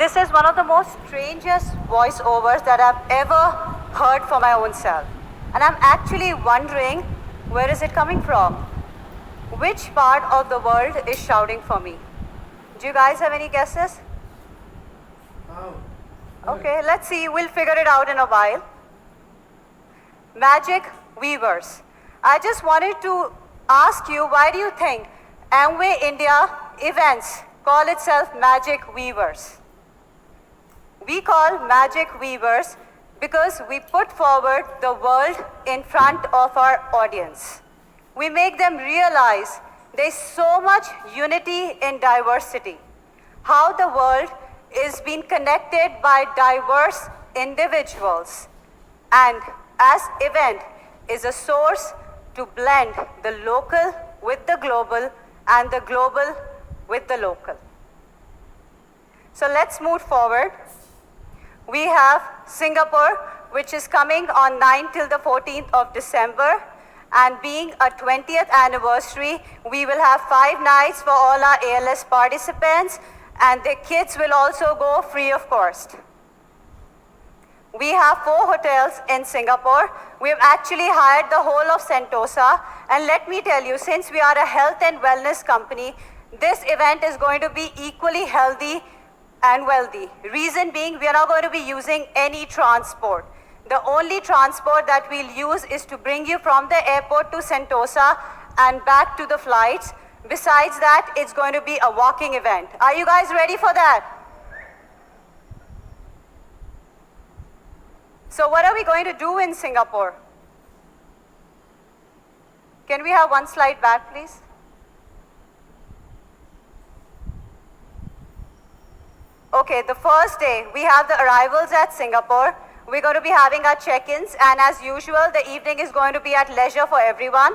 This is one of the most strangest voiceovers that I've ever heard for my own self. And I'm actually wondering, where is it coming from? Which part of the world is shouting for me? Do you guys have any guesses? Okay, let's see. We'll figure it out in a while. Magic weavers. I just wanted to ask you, why do you think Amway India events call itself Magic Weavers? We call Magic Weavers because we put forward the world in front of our audience. We make them realize there's so much unity in diversity. How the world is being connected by diverse individuals. And as event is a source to blend the local with the global and the global with the local. So let's move forward. We have Singapore, which is coming on 9th till the 14th of December. And being a 20th anniversary, we will have 5 nights for all our ALS participants, and their kids will also go free of cost. We have 4 hotels in Singapore. We've actually hired the whole of Sentosa. And let me tell you, since we are a health and wellness company, this event is going to be equally healthy and wealthy. Reason being, we are not going to be using any transport. The only transport that we'll use is to bring you from the airport to Sentosa and back to the flights. Besides that, it's going to be a walking event. Are you guys ready for that? So what are we going to do in Singapore? Can we have one slide back, please? Okay, the first day, we have the arrivals at Singapore. We're going to be having our check-ins, and as usual, the evening is going to be at leisure for everyone.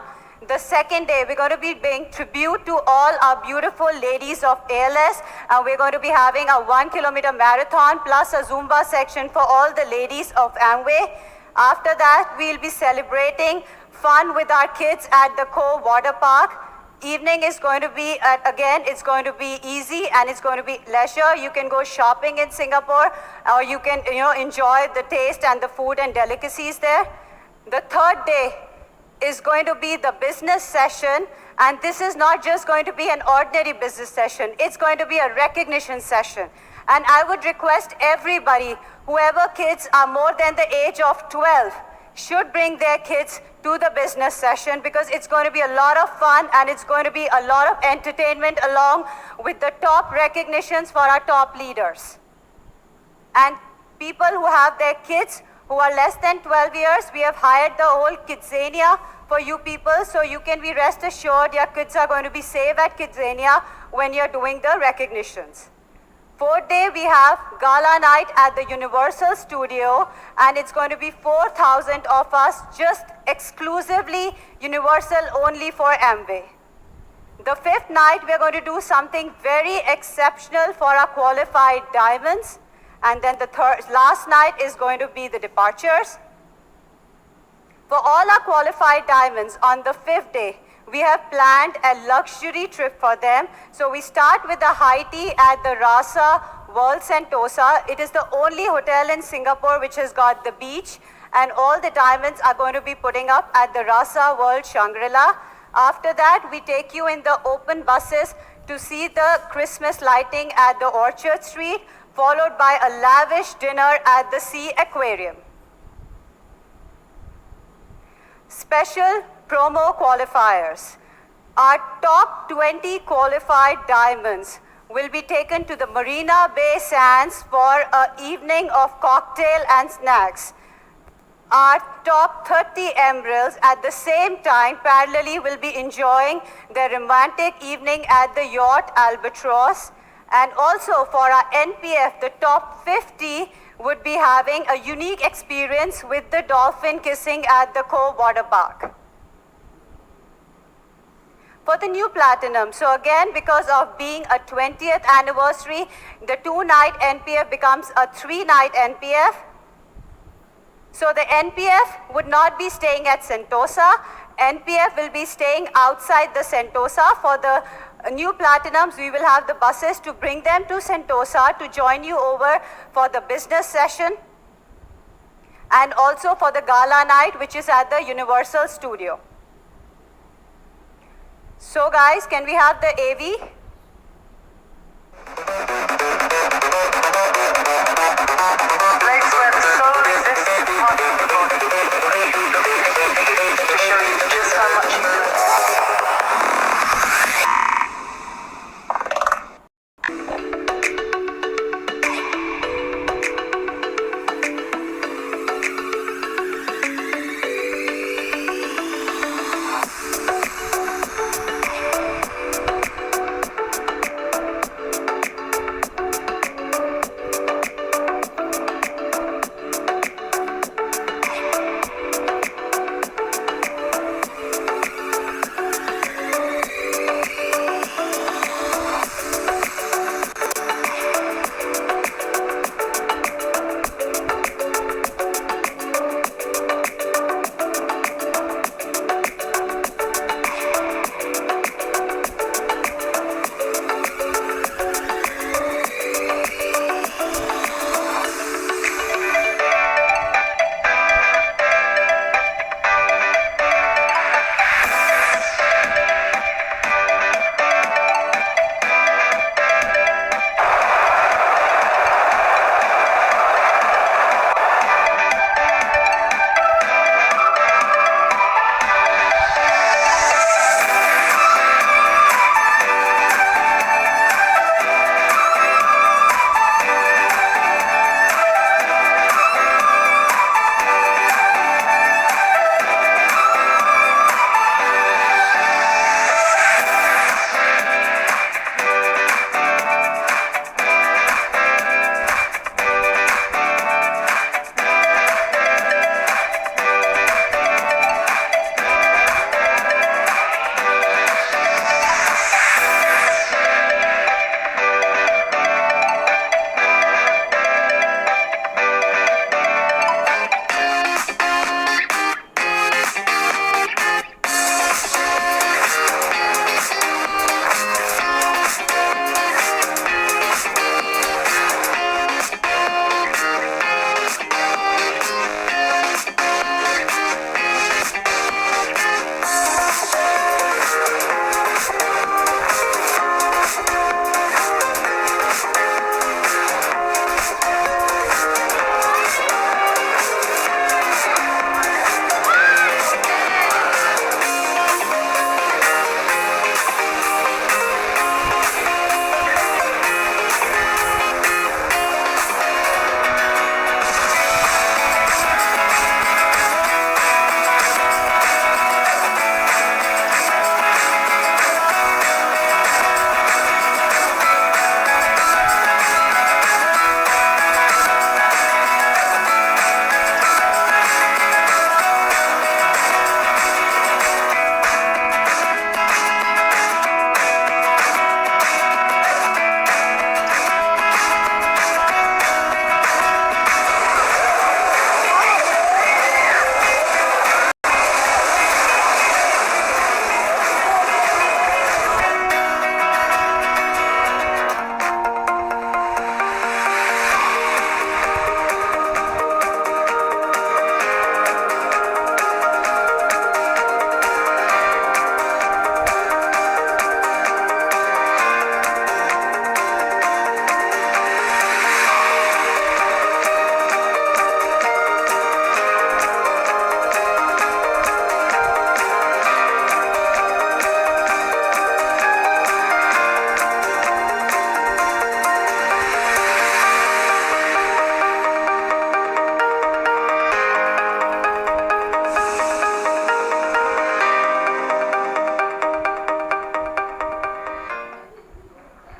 The second day, we're going to be paying tribute to all our beautiful ladies of ALS, and we're going to be having a 1-kilometer marathon plus a Zumba section for all the ladies of Amway. After that, we'll be celebrating fun with our kids at the Cove Water Park. Evening is going to be, again, it's going to be easy and it's going to be leisure. You can go shopping in Singapore, or you can enjoy the taste and the food and delicacies there. The third day is going to be the business session, and this is not just going to be an ordinary business session. It's going to be a recognition session. And I would request everybody, whoever kids are more than the age of 12, should bring their kids to the business session, because it's going to be a lot of fun and it's going to be a lot of entertainment along with the top recognitions for our top leaders. And people who have their kids who are less than 12 years, we have hired the whole Kidzania for you people, so you can be rest assured your kids are going to be safe at Kidzania when you're doing the recognitions. Fourth day, we have Gala Night at the Universal Studio, and it's going to be 4,000 of us, just exclusively Universal only for Amway. The fifth night, we're going to do something very exceptional for our qualified diamonds. And then the last night is going to be the departures. For all our qualified diamonds, on the 5th day, we have planned a luxury trip for them. So we start with the high tea at the Rasa World Sentosa. It is the only hotel in Singapore which has got the beach, and all the diamonds are going to be putting up at the Rasa World Shangri-La. After that, we take you in the open buses to see the Christmas lighting at the Orchard Street, followed by a lavish dinner at the Sea Aquarium. Special promo qualifiers. Our top 20 qualified diamonds will be taken to the Marina Bay Sands for an evening of cocktail and snacks. Our top 30 emeralds at the same time parallelly will be enjoying their romantic evening at the yacht Albatross. And also for our NPF, the top 50 would be having a unique experience with the dolphin kissing at the Cove Water Park. For the new platinum, so again, because of being a 20th anniversary, the 2-night NPF becomes a 3-night NPF. So the NPF would not be staying at Sentosa. NPF will be staying outside the Sentosa for the new platinums, we will have the buses to bring them to Sentosa to join you over for the business session and also for the gala night, which is at the Universal Studio. So guys, can we have the AV? Legs where the soul exists apart from the body. To show you just how much you know.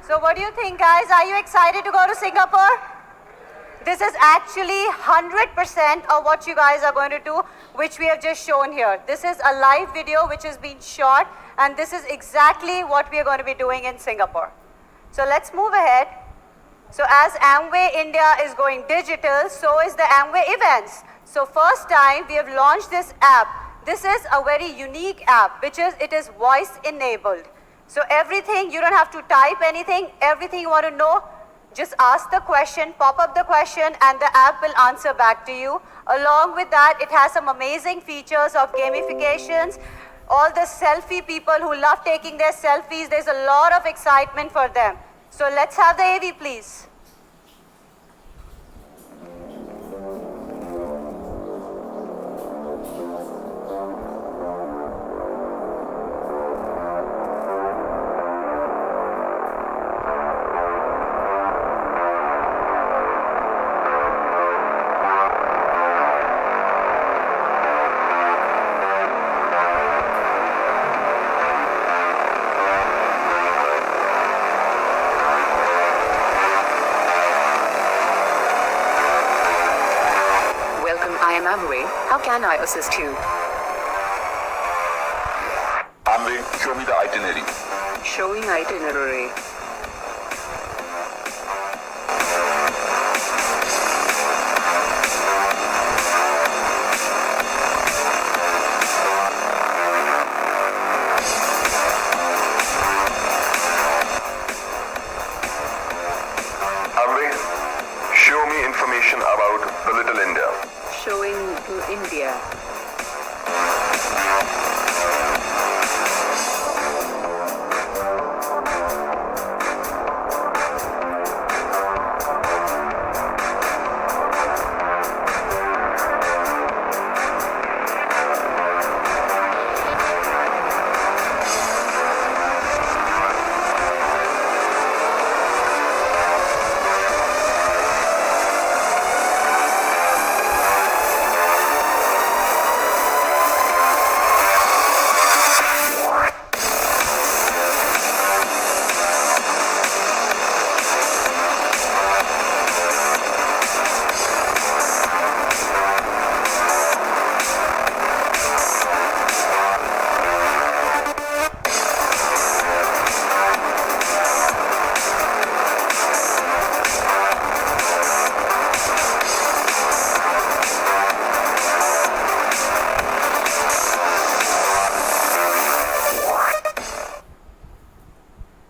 So what do you think, guys? Are you excited to go to Singapore? This is actually 100% of what you guys are going to do, which we have just shown here. This is a live video which has been shot, and this is exactly what we are going to be doing in Singapore. So let's move ahead. So as Amway India is going digital, so is the Amway events. So first time we have launched this app. This is a very unique app, which is, it is voice enabled. So everything, you don't have to type anything, everything you want to know, just ask the question, pop up the question, and the app will answer back to you. Along with that, it has some amazing features of gamifications. All the selfie people who love taking their selfies, there's a lot of excitement for them. So let's have the AV, please. I am Amway. How can I assist you? Amway, show me the itinerary. Showing itinerary. Amway, show me information about the Little India. Showing to India.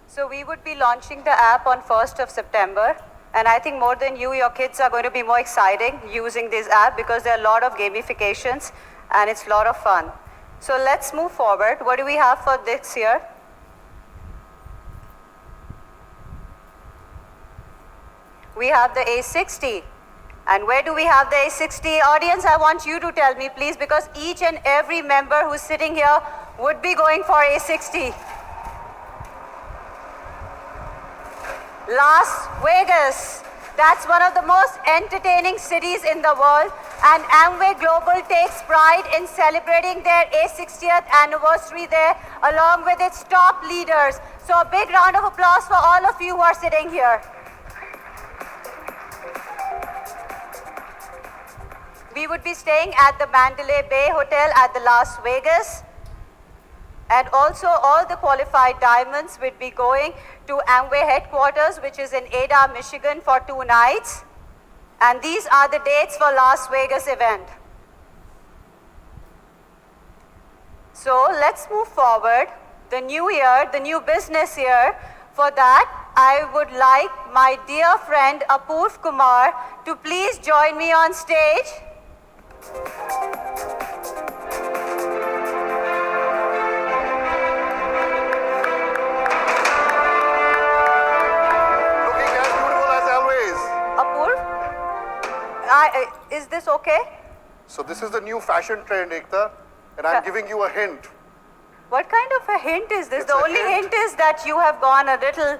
So we would be launching the app on 1st of September. And I think more than you, your kids are going to be more exciting using this app because there are a lot of gamifications and it's a lot of fun. So let's move forward. What do we have for this year? We have the A60. And where do we have the A60? Audience, I want you to tell me, please, because each and every member who's sitting here would be going for A60. Las Vegas. That's one of the most entertaining cities in the world, and Amway Global takes pride in celebrating their A60th anniversary there along with its top leaders. So a big round of applause for all of you who are sitting here. We would be staying at the Mandalay Bay Hotel at the Las Vegas. And also all the qualified diamonds would be going to Amway headquarters, which is in Ada, Michigan for 2 nights. And these are the dates for Las Vegas event. So let's move forward. The new year, the new business year. For that, I would like my dear friend Apurv Kumar to please join me on stage. Is this okay? So this is the new fashion trend, Ekta, and I'm giving you a hint. What kind of a hint is this? It's The a only hint. hint is that you have gone a little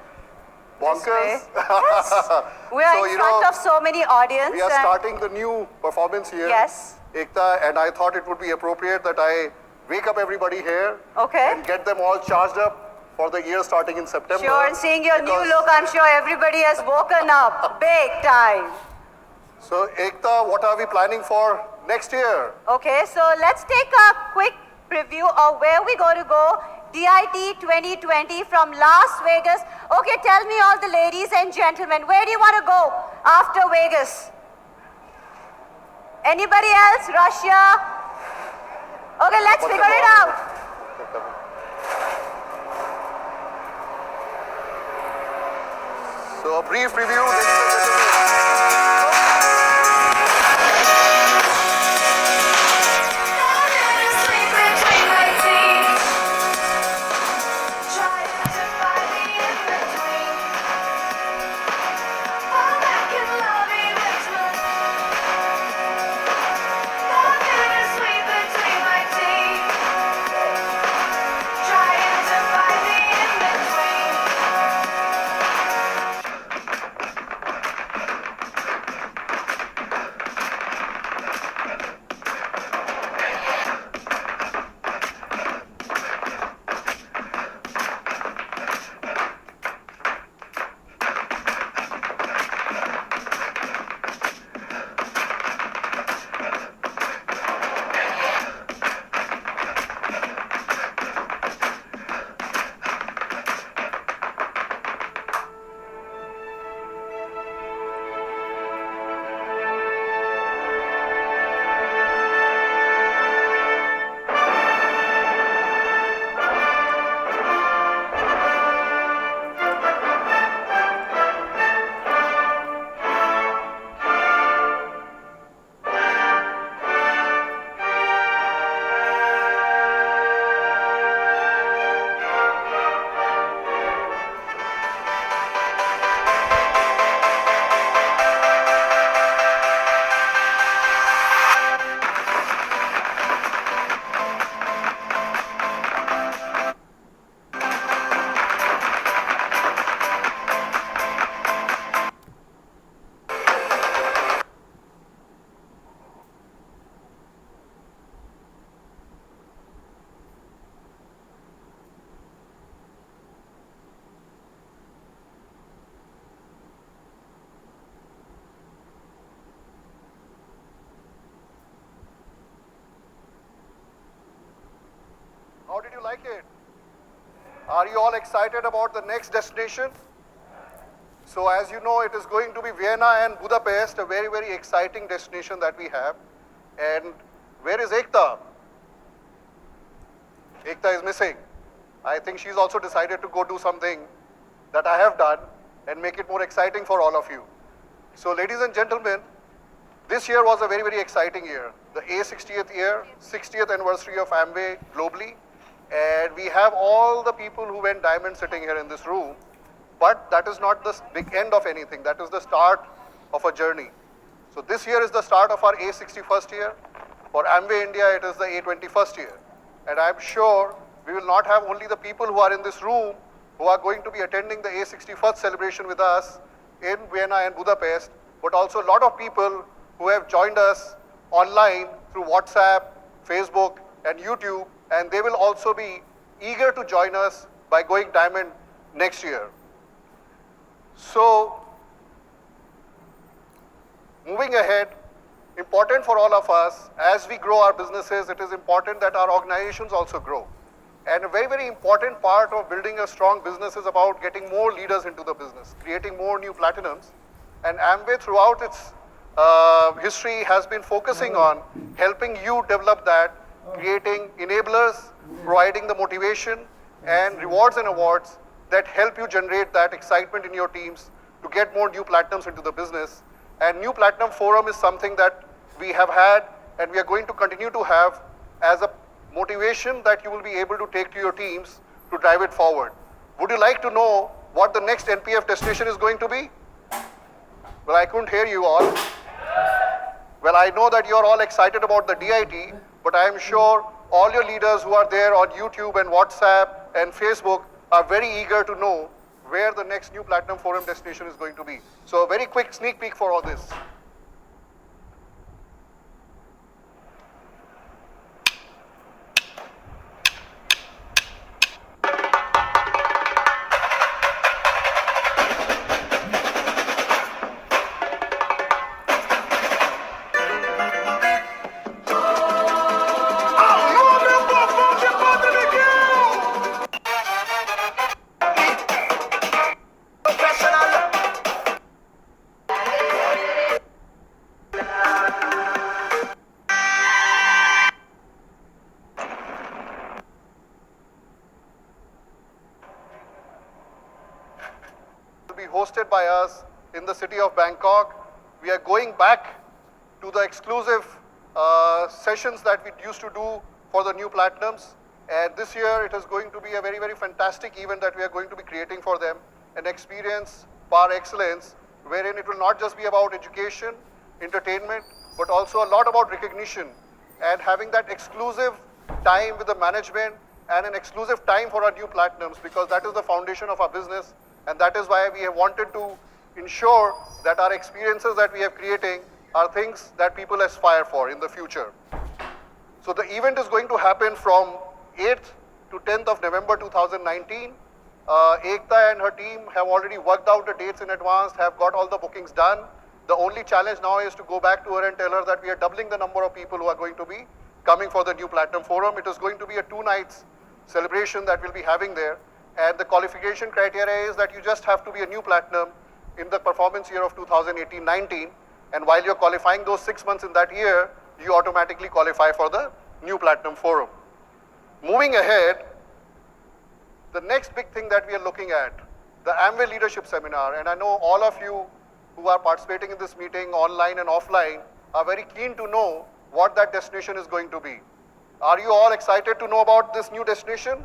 Bonkers. Yes. We are So, in you front know, of so many audience. We are and starting the new performance here, Yes. Ekta, and I thought it would be appropriate that I wake up everybody here Okay. and get them all charged up for the year starting in September. Sure, and seeing your new because- look, I'm sure everybody has woken up big time. So, Ekta, what are we planning for next year? Okay, so let's take a quick preview of where we're going to go. DIT 2020 from Las Vegas. Okay, tell me all the ladies and gentlemen, where do you want to go after Vegas? Anybody else? Russia? Okay, let's figure it out. So a brief review, ladies and gentlemen. How did you like it? Are you all excited about the next destination? So as you know, it is going to be Vienna and Budapest, a very, very exciting destination that we have. And where is Ekta? Ekta is missing. I think she's also decided to go do something that I have done and make it more exciting for all of you. So ladies and gentlemen, this year was a very, very exciting year. The A60th year, 60th anniversary of Amway globally. And we have all the people who went diamond sitting here in this room. But that is not the big end of anything. That is the start of a journey. So this year is the start of our A61st year. For Amway India, it is the A21st year. And I'm sure we will not have only the people who are in this room who are going to be attending the A61st celebration with us in Vienna and Budapest, but also a lot of people who have joined us online through WhatsApp, Facebook, and YouTube, and they will also be eager to join us by going diamond next year. So, moving ahead, important for all of us, as we grow our businesses, it is important that our organizations also grow. And a very, very important part of building a strong business is about getting more leaders into the business, creating more new platinums. And Amway throughout its history has been focusing on helping you develop that, creating enablers, providing the motivation and rewards and awards that help you generate that excitement in your teams to get more new platinums into the business. And New Platinum Forum is something that we have had and we are going to continue to have as a motivation that you will be able to take to your teams to drive it forward. Would you like to know what the next NPF destination is going to be? Well, I couldn't hear you all. Well, I know that you're all excited about the DIT, but I am sure all your leaders who are there on YouTube and WhatsApp and Facebook are very eager to know where the next New Platinum Forum destination is going to be. So a very quick sneak peek for all this. by us in the city of Bangkok. We are going back to the exclusive sessions that we used to do for the new platinums. And this year it is going to be a very, very fantastic event that we are going to be creating for them, an experience par excellence, wherein it will not just be about education, entertainment, but also a lot about recognition and having that exclusive time with the management and an exclusive time for our new platinums, because that is the foundation of our business, and that is why we have wanted to ensure that our experiences that we are creating are things that people aspire for in the future. So the event is going to happen from 8th to 10th of November 2019. Ekta and her team have already worked out the dates in advance, have got all the bookings done. The only challenge now is to go back to her and tell her that we are doubling the number of people who are going to be coming for the new Platinum Forum. It is going to be a 2 nights celebration that we'll be having there. And the qualification criteria is that you just have to be a new Platinum in the performance year of 2018-19. And while you're qualifying those 6 months in that year, you automatically qualify for the new Platinum Forum. Moving ahead, the next big thing that we are looking at, the Amway Leadership Seminar. And I know all of you who are participating in this meeting online and offline are very keen to know what that destination is going to be. Are you all excited to know about this new destination?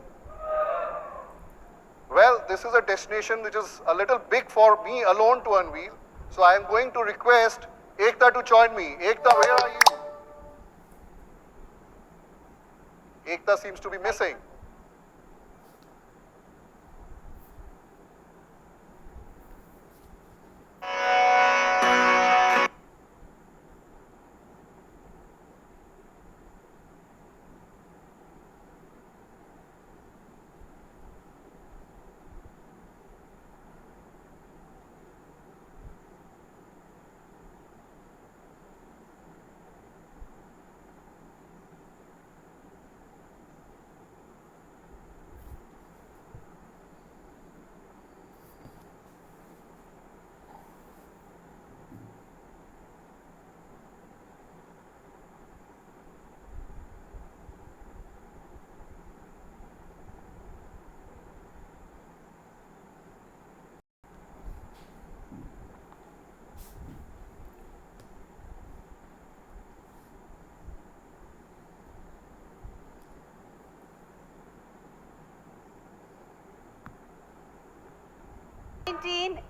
Well, this is a destination which is a little big for me alone to unveil. So I am going to request Ekta to join me. Ekta, where are you? Ekta seems to be missing.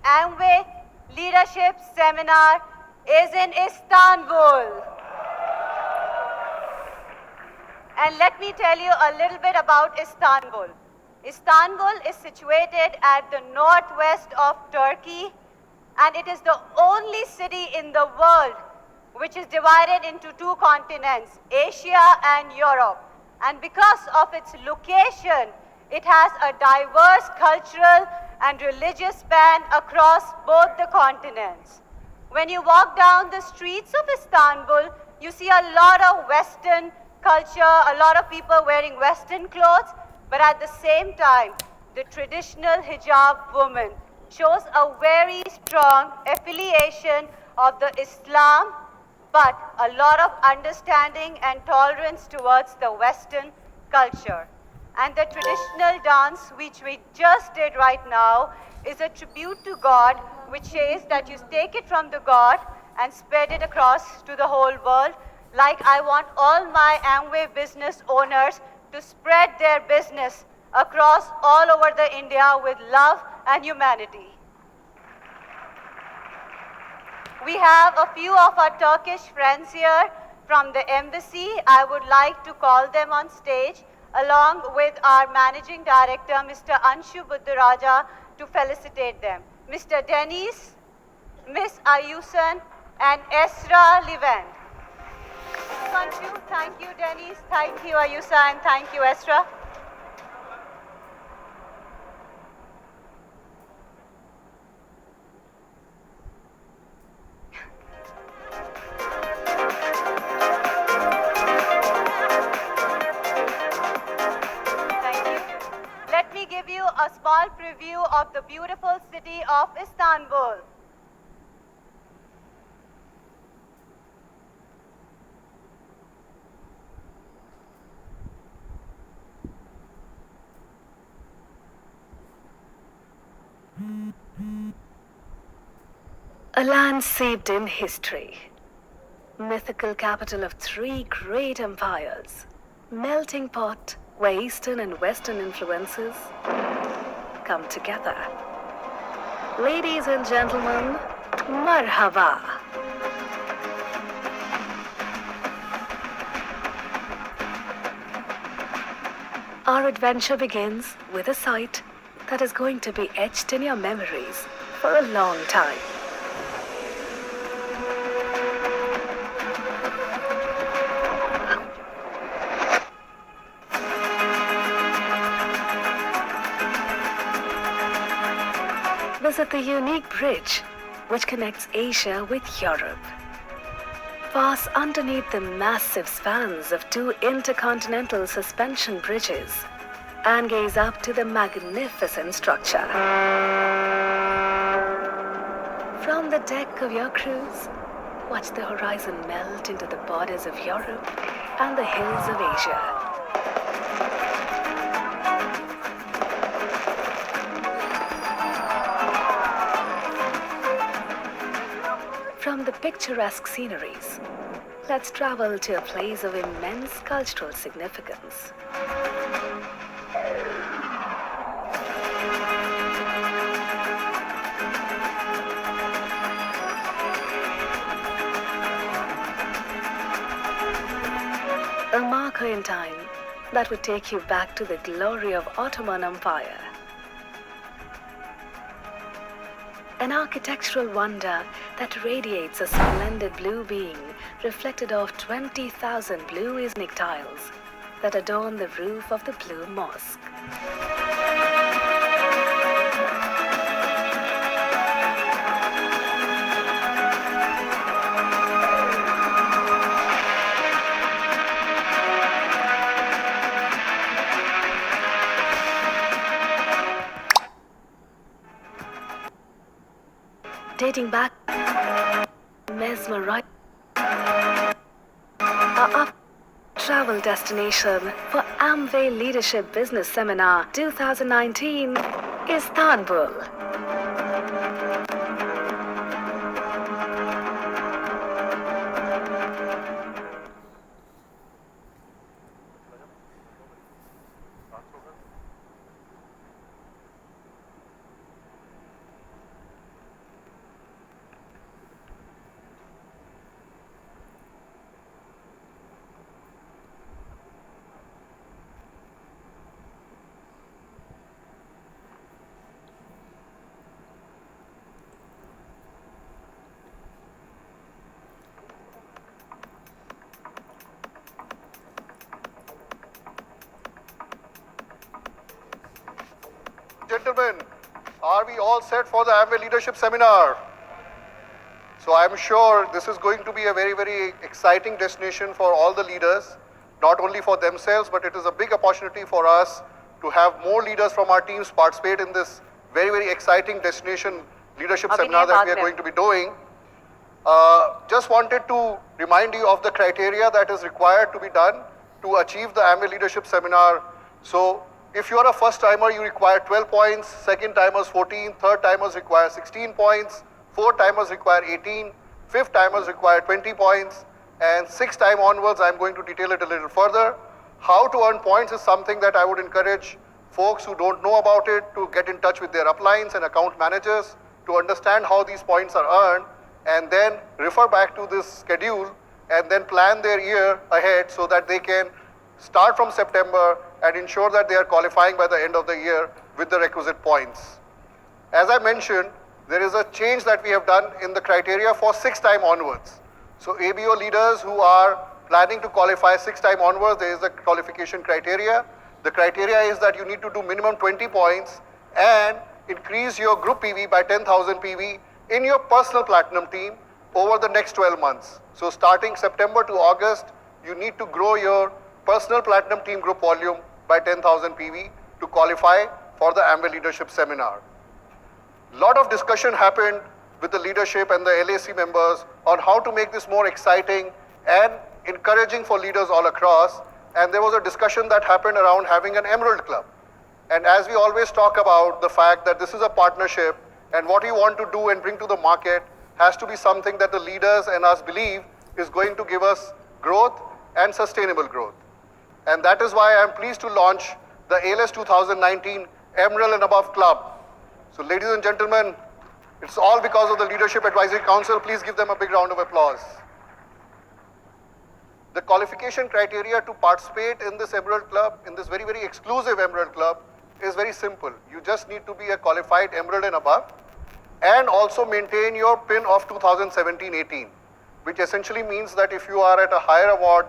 Amway Leadership Seminar is in Istanbul. And let me tell you a little bit about Istanbul. Istanbul is situated at the northwest of Turkey, and it is the only city in the world which is divided into 2 continents, Asia and Europe. And because of its location, it has a diverse cultural and religious span across both the continents. When you walk down the streets of Istanbul, you see a lot of Western culture, a lot of people wearing Western clothes, but at the same time, the traditional hijab woman shows a very strong affiliation of the Islam, but a lot of understanding and tolerance towards the Western culture. And the traditional dance, which we just did right now, is a tribute to God, which says that you take it from the God and spread it across to the whole world. Like I want all my Amway business owners to spread their business across all over the India with love and humanity. We have a few of our Turkish friends here from the embassy. I would like to call them on stage, along with our Managing Director, Mr. Anshu Buddharaja, to felicitate them. Mr. Dennis, Miss Ayusan, and Esra Levent. Thank you, Dennis. Thank you, Ayusa, and thank you, Esra. Give you a small preview of the beautiful city of Istanbul. A land steeped in history. Mythical capital of three great empires. Melting pot where Eastern and Western influences come together. Ladies and gentlemen, marhaba. Our adventure begins with a sight that is going to be etched in your memories for a long time. Visit the unique bridge which connects Asia with Europe. Pass underneath the massive spans of two intercontinental suspension bridges and gaze up to the magnificent structure. From the deck of your cruise, watch the horizon melt into the borders of Europe and the hills of Asia. From the picturesque sceneries, let's travel to a place of immense cultural significance. A marker in time that would take you back to the glory of Ottoman Empire. An architectural wonder that radiates a splendid blue being reflected off 20,000 blue Iznik tiles that adorn the roof of the Blue Mosque. Dating back, mesmerizing. Our travel destination for Amway Leadership Business Seminar 2019, Istanbul. Gentlemen, are we all set for the Amway Leadership Seminar? So I'm sure this is going to be a very, very exciting destination for all the leaders, not only for themselves, but it is a big opportunity for us to have more leaders from our teams participate in this very, very exciting destination leadership seminar that we are going to be doing. Just wanted to remind you of the criteria that is required to be done to achieve the Amway Leadership Seminar. So if you are a first timer, you require 12 points, second timers 14, third timers require 16 points, fourth timers require 18, fifth timers require 20 points, and sixth time onwards, I'm going to detail it a little further. How to earn points is something that I would encourage folks who don't know about it to get in touch with their uplines and account managers to understand how these points are earned, and then refer back to this schedule and then plan their year ahead so that they can start from September and ensure that they are qualifying by the end of the year with the requisite points. As I mentioned, there is a change that we have done in the criteria for sixth time onwards. So ABO leaders who are planning to qualify sixth time onwards, there is a qualification criteria. The criteria is that you need to do minimum 20 points and increase your group PV by 10,000 PV in your personal platinum team over the next 12 months. So starting September to August, you need to grow your personal platinum team group volume by 10,000 PV to qualify for the Amway Leadership Seminar. Lot of discussion happened with the leadership and the LAC members on how to make this more exciting and encouraging for leaders all across. And there was a discussion that happened around having an Emerald Club. And as we always talk about the fact that this is a partnership and what we want to do and bring to the market, has to be something that the leaders and us believe is going to give us growth and sustainable growth. And that is why I'm pleased to launch the ALS 2019 Emerald and Above Club. So ladies and gentlemen, it's all because of the Leadership Advisory Council. Please give them a big round of applause. The qualification criteria to participate in this Emerald Club, in this very, very exclusive Emerald Club, is very simple. You just need to be a qualified Emerald and above, and also maintain your PIN of 2017-18, which essentially means that if you are at a higher award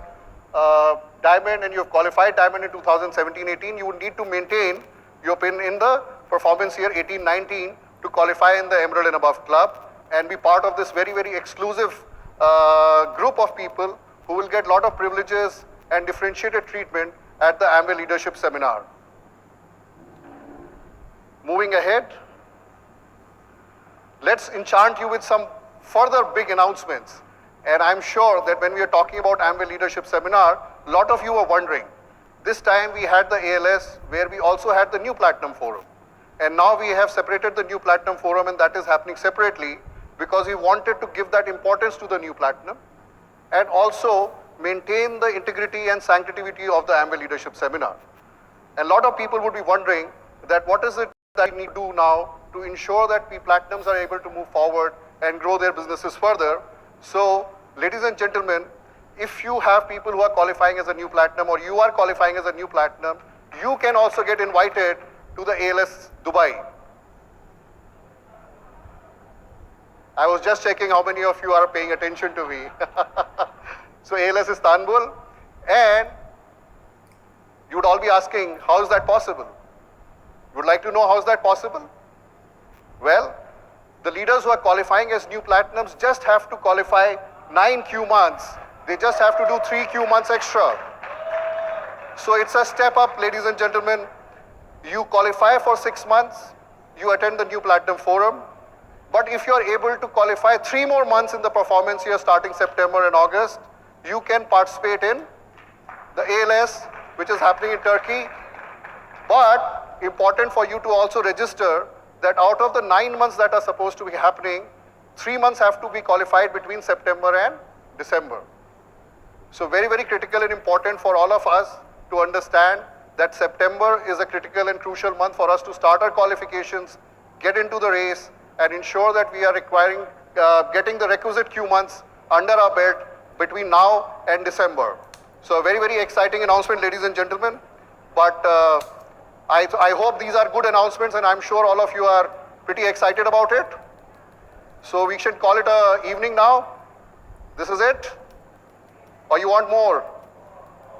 Diamond and you have qualified Diamond in 2017-18, you would need to maintain your PIN in the performance year 18-19 to qualify in the Emerald and Above Club and be part of this very, very exclusive group of people who will get a lot of privileges and differentiated treatment at the Amway Leadership Seminar. Moving ahead, let's enchant you with some further big announcements. And I'm sure that when we are talking about Amway Leadership Seminar, a lot of you are wondering. This time we had the ALS where we also had the New Platinum Forum. And now we have separated the New Platinum Forum, and that is happening separately because we wanted to give that importance to the New Platinum and also maintain the integrity and sanctity of the Amway Leadership Seminar. And a lot of people would be wondering that what is it that we need to do now to ensure that we Platinums are able to move forward and grow their businesses further. So, ladies and gentlemen, if you have people who are qualifying as a New Platinum or you are qualifying as a New Platinum, you can also get invited to the ALS Dubai. I was just checking how many of you are paying attention to me. So ALS Istanbul, and you would all be asking, how is that possible? You would like to know how is that possible? Well, the leaders who are qualifying as New Platinums just have to qualify 9 Q months. They just have to do 3 Q months extra. So it's a step up, ladies and gentlemen. You qualify for 6 months, you attend the New Platinum Forum, but if you're able to qualify 3 more months in the performance year starting September and August, you can participate in the ALS, which is happening in Turkey. But important for you to also register that out of the 9 months that are supposed to be happening, 3 months have to be qualified between September and December. So very, very critical and important for all of us to understand that September is a critical and crucial month for us to start our qualifications, get into the race, and ensure that we are getting the requisite Q months under our belt between now and December. So a very, very exciting announcement, ladies and gentlemen. But I hope these are good announcements, and I'm sure all of you are pretty excited about it. So we should call it an evening now. This is it? Or you want more?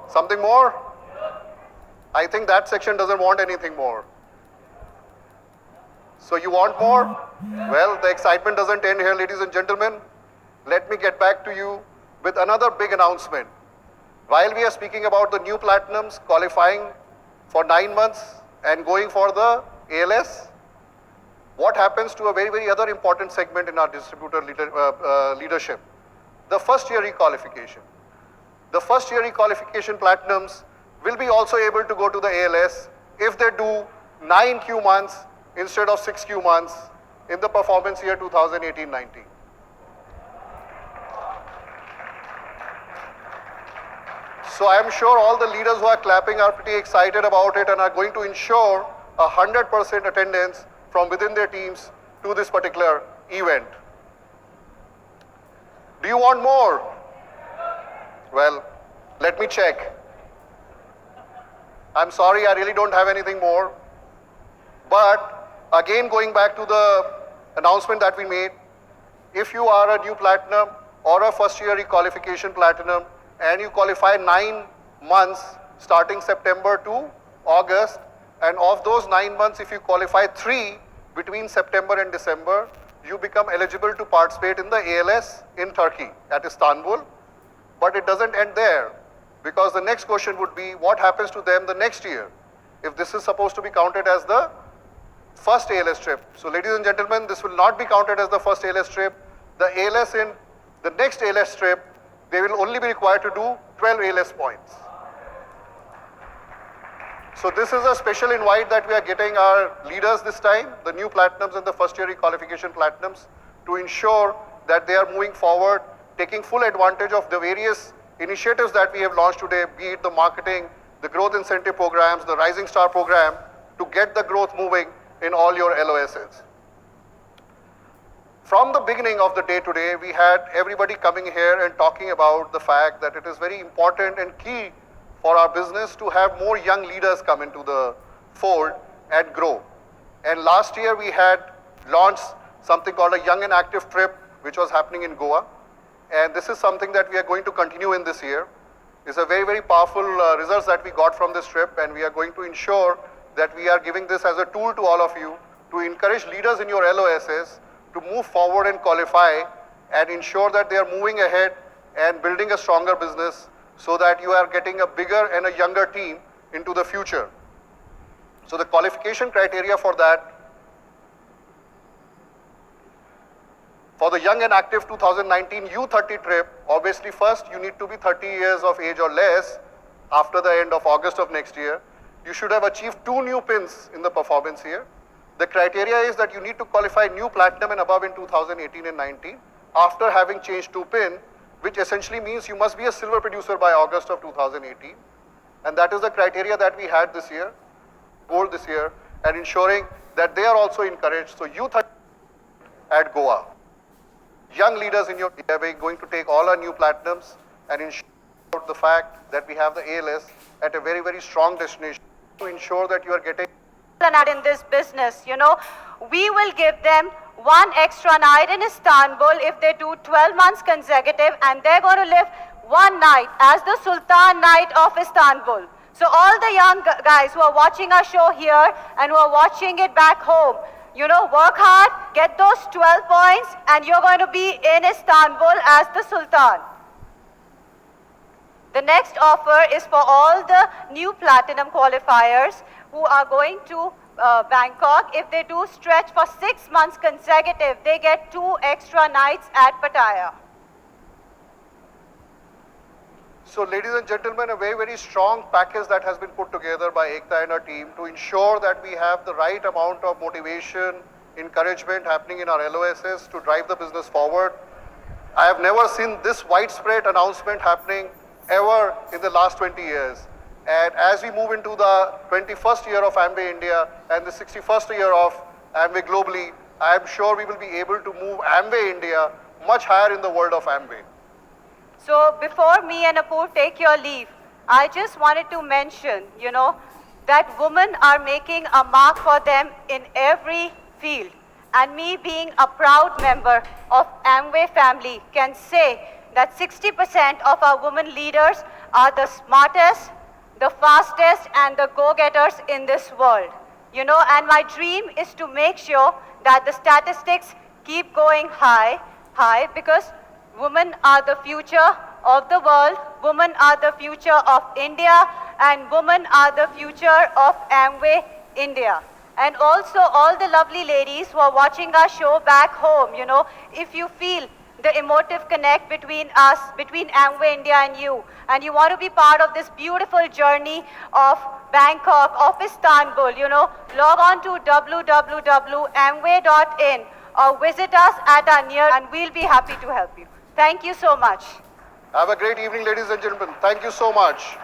Something more? I think that section doesn't want anything more. So you want more? Well, the excitement doesn't end here, ladies and gentlemen. Let me get back to you with another big announcement. While we are speaking about the New Platinums qualifying for 9 months and going for the ALS, what happens to a very, very other important segment in our distributor leadership? The first year requalification. The first year requalification Platinums will be also able to go to the ALS if they do 9 Q months instead of 6 Q months in the performance year 2018-19. So I am sure all the leaders who are clapping are pretty excited about it and are going to ensure 100% attendance from within their teams to this particular event. Do you want more? Well, let me check. I'm sorry, I really don't have anything more. But again, going back to the announcement that we made, if you are a New Platinum or a first year requalification Platinum and you qualify 9 months starting September to August, and of those 9 months, if you qualify 3 between September and December, you become eligible to participate in the ALS in Turkey at Istanbul. But it doesn't end there, because the next question would be, what happens to them the next year if this is supposed to be counted as the first ALS trip? So ladies and gentlemen, this will not be counted as the first ALS trip. The ALS in the next ALS trip, they will only be required to do 12 ALS points. So this is a special invite that we are getting our leaders this time, the New Platinums and the first year requalification Platinums, to ensure that they are moving forward, taking full advantage of the various initiatives that we have launched today, be it the marketing, the growth incentive programs, the Rising Star program, to get the growth moving in all your LOSs. From the beginning of the day today, we had everybody coming here and talking about the fact that it is very important and key for our business to have more young leaders come into the fold and grow. And last year we had launched something called a Young and Active trip, which was happening in Goa. And this is something that we are going to continue in this year. It's a very, very powerful results that we got from this trip, and we are going to ensure that we are giving this as a tool to all of you to encourage leaders in your LOSs to move forward and qualify and ensure that they are moving ahead and building a stronger business so that you are getting a bigger and a younger team into the future. So the qualification criteria for that, for the Young and Active 2019 U30 trip, obviously first you need to be 30 years of age or less after the end of August of next year. You should have achieved 2 new pins in the performance year. The criteria is that you need to qualify new platinum and above in 2018 and 19 after having changed 2 pin, which essentially means you must be a silver producer by August of 2018. And that is the criteria that we had this year, goal this year, and ensuring that they are also encouraged. So youth at Goa, young leaders in your area, we're going to take all our new platinums and ensure the fact that we have the ALS at a very, very strong destination to ensure that you are getting in this business, we will give them 1 extra night in Istanbul if they do 12 months consecutive, and they're going to live 1 night as the Sultan Night of Istanbul. So all the young guys who are watching our show here and who are watching it back home, work hard, get those 12 points, and you're going to be in Istanbul as the Sultan. The next offer is for all the new platinum qualifiers who are going to Bangkok. If they do stretch for 6 months consecutive, they get 2 extra nights at Pattaya. So ladies and gentlemen, a very, very strong package that has been put together by Ekta and her team to ensure that we have the right amount of motivation, encouragement happening in our LOSs to drive the business forward. I have never seen this widespread announcement happening ever in the last 20 years. And as we move into the 21st year of Amway India and the 61st year of Amway globally, I am sure we will be able to move Amway India much higher in the world of Amway. So before me and Apoor take your leave, I just wanted to mention, that women are making a mark for them in every field. And me being a proud member of Amway family can say that 60% of our women leaders are the smartest, the fastest, and the go-getters in this world. And my dream is to make sure that the statistics keep going high, because women are the future of the world, women are the future of India, and women are the future of Amway India. And also all the lovely ladies who are watching our show back home, if you feel the emotive connect between us, between Amway India and you want to be part of this beautiful journey of Bangkok, of Istanbul, log on to www.amway.in or visit us at our near, and we'll be happy to help you. Thank you so much. Have a great evening, ladies and gentlemen. Thank you so much.